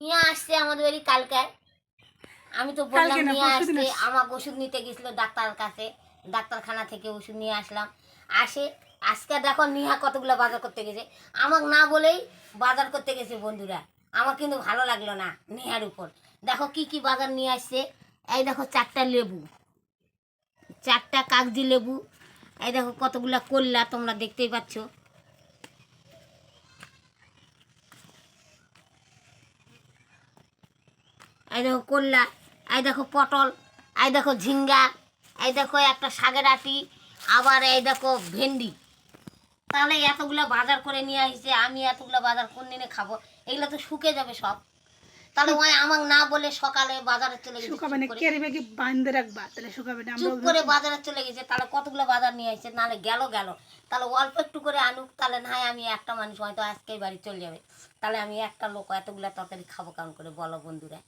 নিয়ে আসছে আমাদের বাড়ি কালকে। আমি তো বললাম নিয়ে আসতে, আমাকে ওষুধ নিতে গেছিল ডাক্তার কাছে, ডাক্তারখানা থেকে ওষুধ নিয়ে আসলাম। আসে আজকে দেখো নিহা কতগুলো বাজার করতে গেছে, আমাকে না বলেই বাজার করতে গেছে বন্ধুরা। আমার কিন্তু ভালো লাগলো না নিহার উপর। দেখো কি কি বাজার নিয়ে আসছে। এই দেখো 4টা লেবু, 4টা কাগজি লেবু। এই দেখো কতগুলা করলা, তোমরা দেখতেই পাচ্ছ। এই দেখো করলা, এই দেখো পটল, এই দেখো ঝিঙ্গা, এই দেখো একটা শাকের আটি, আবার এই দেখো ভেন্ডি। তাহলে এতগুলো বাজার করে নিয়ে আসছে, আমি এতগুলো বাজার কোন দিনে খাবো? এগুলো তো শুকে যাবে সব। তাহলে ওই আমাকে না বলে সকালে বাজারে চলে গেছে, চুপ করে বাজারে চলে গেছে। তাহলে কতগুলো বাজার নিয়ে আসছে, নাহলে গেল গেল, তাহলে অল্প একটু করে আনুক। তাহলে না হয় আমি একটা মানুষ হয়তো আজকেই বাড়ি চলে যাবে, তাহলে আমি একটা লোক এতগুলো তরকারি খাবো কেমন করে বলো বন্ধুরা?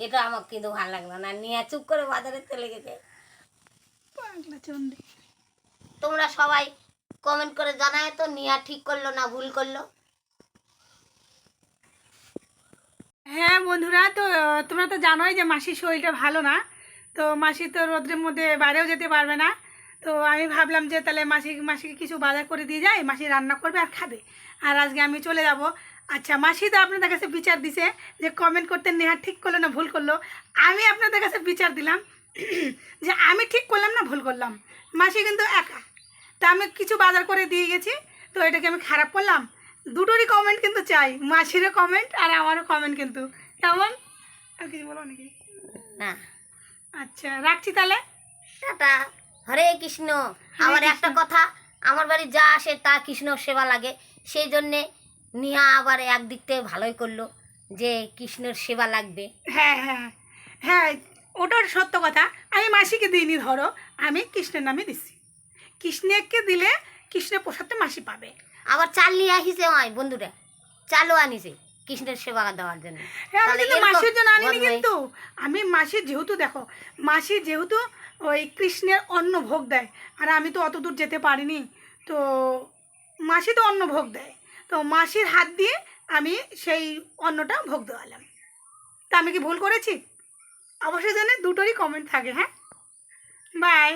এটা আমার কিন্তু ভালো লাগলো না, নিয়ে চুপ করে বাজারে চলে গেছে। তোমরা সবাই কমেন্ট করে জানায় তো নিয়া ঠিক করলো না ভুল করলো। হ্যাঁ বন্ধুরা, তো তোমরা তো জানোই যে মাসির শরীরটা ভালো না। তো মাসি তো রোদ্রের মধ্যে বাইরেও যেতে পারবে না। তো আমি ভাবলাম যে তাহলে মাসিকে কিছু বাজার করে দিয়ে যাই, মাসি রান্না করবে আর খাবে। আর আজকে আমি চলে যাব। আচ্ছা, মাসি তো আপনাদের কাছে বিচার দিছে যে কমেন্ট করতে নেহা ঠিক করলো না ভুল করলো। আমি আপনাদের কাছে বিচার দিলাম যে আমি ঠিক করলাম না ভুল করলাম। মাসি কিন্তু একা। তা আমি কিছু বাজার করে দিয়ে গেছি, তো এটাকে আমি খারাপ করলাম? দুটোরই কমেন্ট কিন্তু চাই, মাসিরও কমেন্ট আর আমারও কমেন্ট কিন্তু। কেমন? আর কিছু বলো নাকি? না, আচ্ছা রাখছি তাহলে, টাটা। হরে কৃষ্ণ। আবার একটা কথা, আমার বাড়ি যা আসে তা কৃষ্ণ সেবা লাগে, সেই জন্যে নিহা আবার একদিক থেকে ভালোই করলো যে কৃষ্ণের সেবা লাগবে। হ্যাঁ হ্যাঁ হ্যাঁ, ওটার সত্য কথা। আমি মাসিকে দিইনি, ধরো আমি কৃষ্ণের নামে দিচ্ছি। কৃষ্ণকে দিলে কৃষ্ণের প্রসাদটা মাসি পাবে। আবার চাল নিয়ে আসিছে হয় বন্ধুরা, চালও আনিছে কৃষ্ণের সেবা দেওয়ার জন্য। হ্যাঁ, আমি কিন্তু মাসির জন্য আনিনি, কিন্তু আমি মাসির যেহেতু দেখো, মাসি যেহেতু ওই কৃষ্ণের অন্ন ভোগ দেয়, আর আমি তো অত দূর যেতে পারিনি, তো মাসি তো অন্ন ভোগ দেয়, তো মাসির হাত দিয়ে আমি সেই অন্নটা ভোগ দেওয়ালাম। তা আমি কি ভুল করেছি? অবশ্যই জানে দুটোরই কমেন্ট থাকে। হ্যাঁ, বাই।